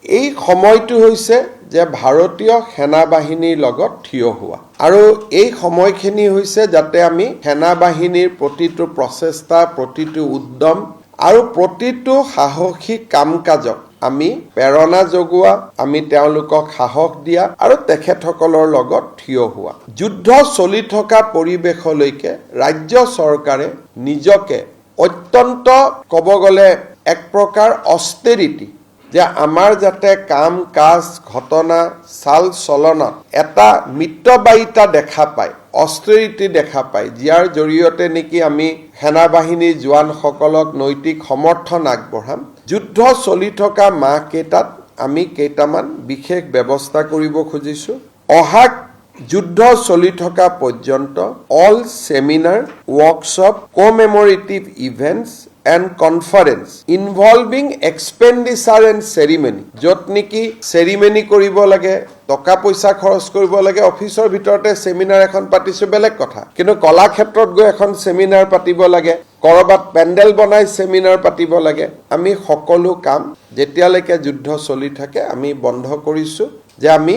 এই সময়টো হৈছে যে ভাৰতীয় সেনা বাহিনীৰ লগত থিয় হোৱা আৰু এই সময়খিনি হৈছে যাতে আমি সেনা বাহিনীৰ প্ৰতিটো প্ৰচেষ্টা প্ৰতিটো উদ্যম আৰু প্ৰতিটো সাহসী কাম-কাজক আমি প্ৰেৰণা যোগোৱা আমি তেওঁলোকক সাহস দিয়া আৰু তেখেতসকলৰ লগত থিয় হোৱা যুদ্ধ চলি থকা পৰিৱেশলৈকে ৰাজ্য চৰকাৰে নিজকে অত্যন্ত ক'ব গ'লে এক প্ৰকাৰ অষ্টেৰিটি যে আমাৰ যাতে কাম কাজ ঘটনা চাল চলনত এটা মিতব্যয়িতা দেখা পায় অষ্টেৰিটি দেখা পায় যাৰ জৰিয়তে নেকি আমি সেনা বাহিনীৰ জোৱানসকলক নৈতিক সমৰ্থন আগবঢ়াম যুদ্ধ চলি থকা মাহ কেইটাত আমি কেইটামান বিশেষ ব্যৱস্থা কৰিব খুজিছো অহা যুদ্ধ চলি থকা পৰ্যন্ত all seminar workshop commemorative events and conference involving expenditure and ceremony যত নেকি ceremony কৰিব লাগে টকা পইচা খৰচ কৰিব লাগে অফিচৰ ভিতৰতে সেমিনাৰ এখন পাতিছো বেলেগ কথা কিন্তু কলা ক্ষেত্ৰত গৈ এখন সেমিনাৰ পাতিব লাগে কৰবাত পেন্ডেল বনাই সেমিনাৰ পাতিব লাগে আমি সকলো কাম যেতিয়ালৈকে যুদ্ধ চলি থাকে আমি বন্ধ কৰিছো যে আমি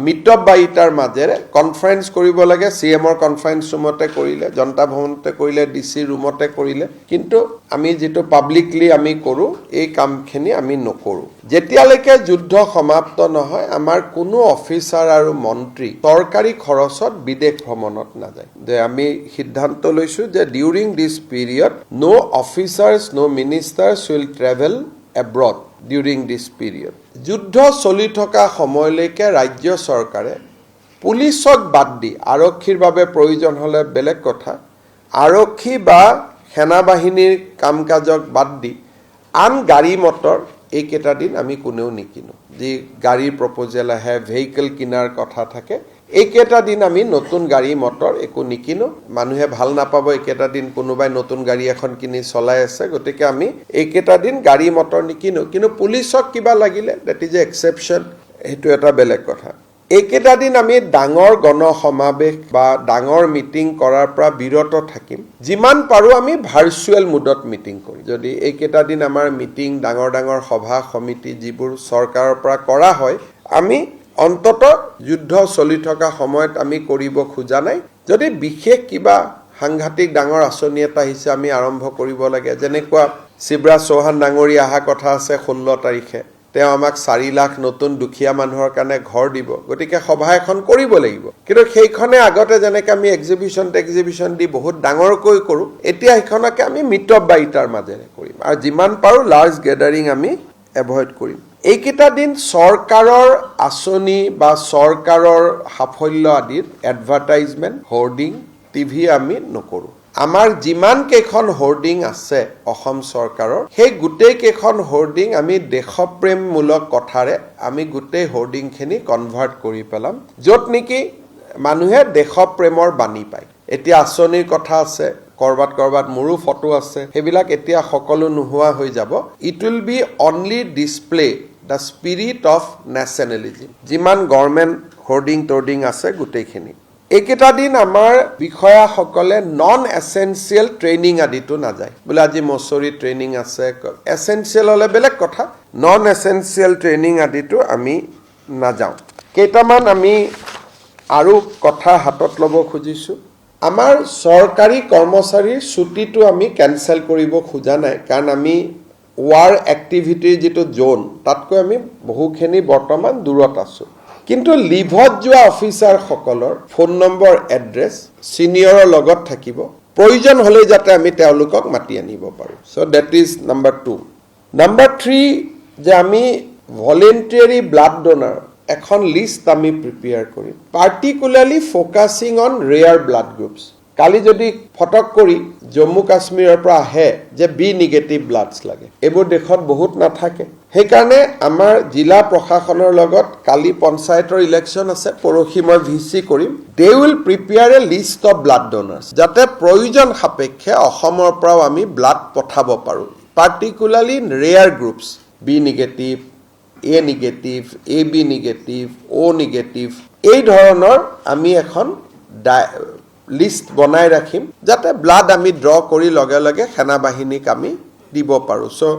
মিতব্যয়িতাৰ মাজেৰে কনফাৰেন্স কৰিব লাগে সিএমৰ কনফাৰেন্স ৰুমতে কৰিলে জনতা ভৱনতে কৰিলে ডিসি ৰুমতে কৰিলে কিন্তু আমি যেটো পাব্লিকলি আমি কৰো এই কামখিনি আমি নকৰো যেতিয়ালৈকে যুদ্ধ সমাপ্ত নহয় আমাৰ কোনো অফিচাৰ আৰু মন্ত্ৰী সৰকাৰি খৰচত বিদেশ ভ্ৰমণত নাযায় যে আমি সিদ্ধান্ত লৈছো যে during this period no officers no ministers will travel abroad during this period যুদ্ধ চলি থকা সময়লৈকে ৰাজ্য চৰকাৰে পুলিচক বাদ দি আৰক্ষীৰ বাবে প্ৰয়োজন হলে বেলেগ কথা আৰক্ষী বা সেনা বাহিনীৰ কামকাজক বাদ দি আন গাড়ী মটৰ এই কেইটা দিন আমি কোনেও নিকিনো যে গাড়ীৰ প্ৰপ'জেল আহে ভেহিকল কিনাৰ কথা থাকে এই কেইটা দিন আমি নতুন গাড়ী মটৰ একো নিকিনো মানুহে ভাল নাপাব এই কেইটা দিন কোনোবাই নতুন গাড়ী এখন কিনি চলাই আছে গতিকে আমি এই কেইটা দিন গাড়ী মটৰ নিকিনো কিন্তু পুলিচক কিবা লাগিলে দ্যাট ইজ এ এক্সেপশন হেতু এটা বেলেগ কথা এই কেইটা দিন আমি ডাঙৰ গণ সমাবেশ বা ডাঙৰ মিটিং কৰাৰ পৰা বিৰত থাকিম যিমান পাৰো আমি ভাৰ্চুৱেল মুডত মিটিং কৰিম যদি এই কেইটা দিন আমাৰ মিটিং ডাঙৰ ডাঙৰ সভা সমিতি যিবোৰ চৰকাৰৰ পৰা কৰা হয় আমি অন্তত যুদ্ধ চলি থকা সময়ত আমি কৰিব খোজা নাই যদি বিশেষ কিবা সাংঘাতিক ডাঙৰ আঁচনি এটা আহিছে আমি আৰম্ভ কৰিব লাগে যেনেকুৱা শিৱৰাজ চৌহান ডাঙৰী আহা কথা আছে 16 তাৰিখে তেওঁ আমাক 4 লাখ নতুন দুখীয়া মানুহৰ কাৰণে ঘৰ দিব গতিকে সভা এখন কৰিব লাগিব কিন্তু সেইখনে আগতে যেনেকৈ আমি এক্সিবিশন দি বহুত ডাঙৰকৈ কৰো এতিয়া সেইখনকে আমি মিতব্যয়িতাৰ মাজেৰে কৰিম আৰু যিমান পাৰো লাৰ্জ গেদাৰিং আমি এভয়েড কৰিম এইকেইটা দিন চৰকাৰৰ আঁচনি বা চৰকাৰৰ সাফল্য আদিৰ এডভাৰটাইজমেন্ট হোৰ্ডিং টিভি আমি নকৰো আমাৰ যিমান কেইখন হোৰ্ডিং আছে অসম চৰকাৰৰ সেই গোটেই কেইখন হোৰ্ডিং আমি দেশপ্ৰেমমূলক কথাৰে আমি গোটেই হোৰ্ডিংখিনি কনভাৰ্ট কৰি পেলাম য'ত নেকি মানুহে দেশপ্ৰেমৰ বাণী পায় এতিয়া আঁচনিৰ কথা আছে কৰবাত মোৰো ফটো আছে সেইবিলাক এতিয়া সকলো নোহোৱা হৈ যাব it will be only display the spirit of nationalism যিমান গভৰ্ণমেণ্ট হোৰ্ডিং টোৰ্ডিং আছে গোটেইখিনি এইকেইটা দিন আমাৰ বিষয়াসকলে নন এসেনশিয়াল ট্ৰেইনিং আদিটো নাযায় বোলে আজি মছৰি ট্ৰেইনিং আছে এসেনশিয়াল হলে বেলেগ কথা নন এসেনশিয়াল ট্ৰেইনিং আদিটো আমি নাযাওঁ কেইটামান আমি আৰু কথা হাতত ল'ব খুজিছো আমাৰ চৰকাৰী কৰ্মচাৰীৰ ছুটিটো আমি কেনসেল কৰিব খোজা নাই কাৰণ আমি war activity যেটো জোন তাতকৈ আমি বহুখিনি বৰ্তমান দূৰত আছো কিন্তু লিভত যোৱা অফিচাৰ সকলৰ ফোন নম্বৰ এড্ৰেছ সিনিয়ৰৰ লগত থাকিব প্ৰয়োজন হলে যাতে আমি তেওঁলোকক মাতি আনিব পাৰো so that is number 2 number 3 যে আমি ভলেন্টাৰী ব্লাড ডোনাৰ এখন লিষ্ট আমি প্ৰিপেয়াৰ কৰিম particularly focusing on rare blood groups কালি যদি ফটক কৰি জম্মু কাশ্মীৰৰ পৰা আহে যে বি নেগেটিভ ব্লাডছ লাগে এবোৰ দেখত বহুত নাথাকে সেই কাৰণে আমাৰ জিলা প্ৰশাসনৰ লগত কালি পঞ্চায়তৰ ইলেকশ্যন আছে পৰহি মই ভিসি কৰিম they will prepare a list of blood donors যাতে প্ৰয়োজন সাপেক্ষে অসমৰ পৰা আমি ব্লাড পঠাব পাৰো particularly rare groups B negative A negative A B negative O negative এই ধৰণৰ আমি এখন লিষ্ট বনাই ৰাখিম যাতে ব্লাড আমি ড্ৰ কৰি লগে লগে সেনা বাহিনীক আমি দিব পাৰো সো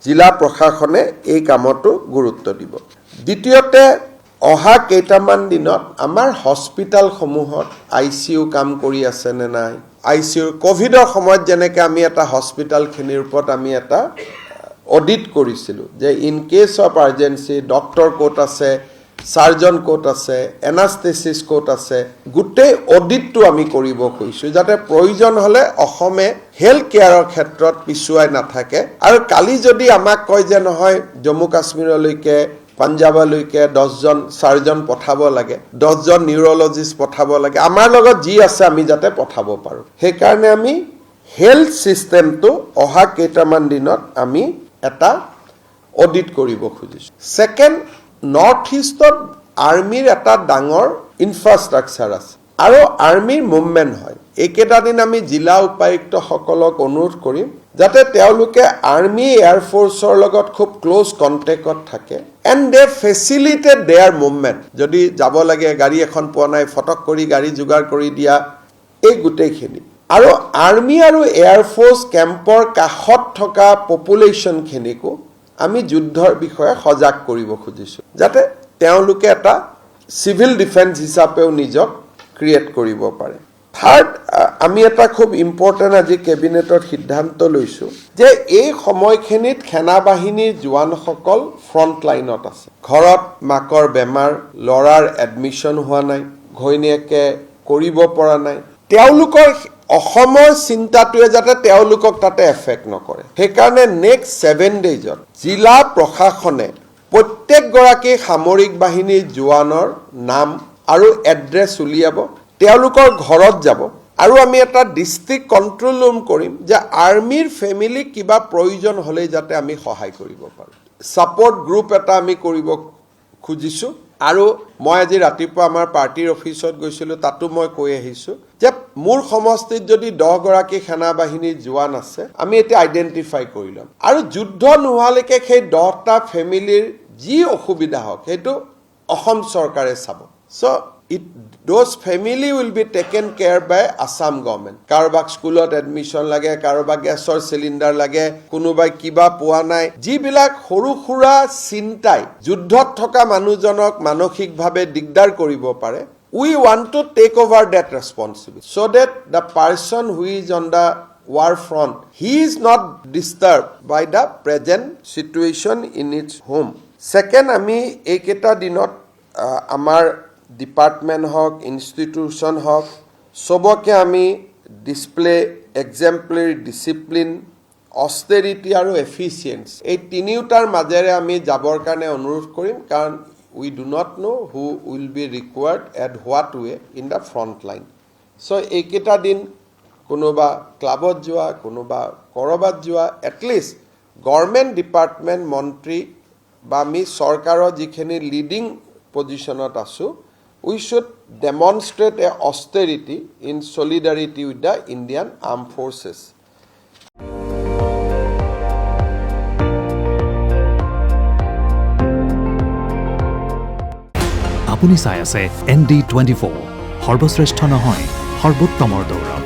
জিলা প্ৰশাসনে এই কামতো গুৰুত্ব দিব। দ্বিতীয়তে অহা কেইটামান দিনত আমাৰ হস্পিটালসমূহত ICU কাম কৰি আছে নে নাই, ICU কোভিডৰ সময়ত যেনেকৈ আমি এটা হস্পিটালখিনিৰ ওপৰত আমি এটা অডিট কৰিছিলোঁ যে ইন কেছ অফ আৰ্জেঞ্চি ডক্টৰ ক'ত আছে, সাৰ্জন ক'ত আছে, এনাস্থেচিছ ক'ত আছে, গোটেই অডিটটো আমি কৰিব খুজিছোঁ যাতে প্ৰয়োজন হ'লে অসমে হেল্থ কেয়াৰৰ ক্ষেত্ৰত পিছুৱাই নাথাকে। আৰু কালি যদি আমাক কয় যে নহয় জম্মু কাশ্মীৰলৈকে পাঞ্জাৱলৈকে 10জন সাৰ্জন পঠাব লাগে, 10জন নিউৰলজিষ্ট পঠাব লাগে, আমাৰ লগত যি আছে আমি যাতে পঠাব পাৰোঁ। সেইকাৰণে আমি হেল্থ ছিষ্টেমটো অহা কেইটামান দিনত আমি এটা অডিট কৰিব খুজিছোঁ। ছেকেণ্ড, নৰ্থ ইষ্টত আৰ্মিৰ এটা ডাঙৰ ইনফ্ৰাষ্ট্ৰাকচাৰ আছে আৰু আৰ্মিৰ মুভমেণ্ট হয়। এইকেইটা দিন আমি জিলা উপায়ুক্তসকলক অনুৰোধ কৰিম যাতে তেওঁলোকে আৰ্মি এয়াৰফ'ৰ্চৰ লগত খুব ক্ল'জ কণ্টেক্টত থাকে এণ্ড দে ফেচিলিটেট দেয়াৰ মুভমেণ্ট। যদি যাব লাগে গাড়ী এখন পোৱা নাই, ফটক কৰি গাড়ী যোগাৰ কৰি দিয়া, এই গোটেইখিনি। আৰু আৰ্মি আৰু এয়াৰফ'ৰ্চ কেম্পৰ কাষত থকা পপুলেশ্যনখিনিকো আমি যুদ্ধৰ বিষয়ে সজাগ কৰিব খুজিছোঁ যাতে তেওঁলোকে এটা চিভিল ডিফেন্স হিচাপেও নিজক ক্ৰিয়েট কৰিব পাৰে। থাৰ্ড, আমি এটা খুব ইম্পৰ্টেণ্ট আজি কেবিনেটত সিদ্ধান্ত লৈছোঁ যে এই সময়খিনিত সেনাবাহিনীৰ জোৱানসকল ফ্ৰণ্ট লাইনত আছে। ঘৰত মাকৰ বেমাৰ, ল'ৰাৰ এডমিশ্যন হোৱা নাই, ঘৈণীয়েকে কৰিব পৰা নাই, তেওঁলোকৰ অসমৰ চিন্তাটোৱে যাতে তেওঁলোকক তাতে এফেক্ট নকৰে। সেইকাৰণে নেক্সট 7 ডেইজত জিলা প্ৰশাসনে প্ৰত্যেকগৰাকী সামৰিক বাহিনীৰ জোৱানৰ নাম আৰু এড্ৰেছ উলিয়াব, তেওঁলোকৰ ঘৰত যাব আৰু আমি এটা ডিষ্ট্ৰিক্ট কণ্ট্ৰল ৰুম কৰিম যে আৰ্মিৰ ফেমিলিক কিবা প্ৰয়োজন হ'লেই যাতে আমি সহায় কৰিব পাৰোঁ। ছাপৰ্ট গ্ৰুপ এটা আমি কৰিব খুজিছোঁ। আৰু মই আজি ৰাতিপুৱা আমাৰ পাৰ্টিৰ অফিচত গৈছিলোঁ, তাতো মই কৈ আহিছোঁ যে মোৰ সমষ্টিত যদি 10 গৰাকী সেনাবাহিনীৰ জোৱান আছে আমি এতিয়া আইডেণ্টিফাই কৰি ল'ম আৰু যুদ্ধ নোহোৱালৈকে সেই 10টা ফেমিলিৰ যি অসুবিধা হওক সেইটো অসম চৰকাৰে চাব। চ' those family will be taken care by Assam government. কাৰোবাক স্কুলত এডমিশ্যন লাগে, কাৰোবাক গেছৰ চিলিণ্ডাৰ লাগে, কোনোবাই কিবা পোৱা নাই, যিবিলাক সৰু সুৰা চিন্তাই যুদ্ধত থকা মানুহজনক মানসিকভাৱে দিগদাৰ কৰিব পাৰে, we want to take over that responsibility so that the person who is on the war front, he is not disturbed by the present situation in its home. Second, আমি এইকেইটা দিনত আমাৰ ডিপাৰ্টমেণ্ট হওক, ইনষ্টিটিউশ্যন হওক, চবকে আমি display, এক্সেম্পলাৰী discipline, অষ্টেৰিটি আৰু efficiency, এই তিনিওটাৰ মাজেৰে আমি যাবৰ কাৰণে অনুৰোধ কৰিম, কাৰণ we do not know' who will be required at what way in the front line. So' এইকেইটা দিন কোনোবা ক্লাবত যোৱা, কোনোবা ক'ৰবাত যোৱা, এটলিষ্ট গভৰ্ণমেণ্ট ডিপাৰ্টমেণ্ট মন্ত্ৰী বা আমি চৰকাৰৰ যিখিনি লিডিং পজিশ্যনত আছোঁ, we should demonstrate a austerity in solidarity with the Indian Armed Forces. আপুনি চাই আছে ND24, সৰ্বশ্ৰেষ্ঠ নহয় সৰ্বোত্তমৰ দৌৰ।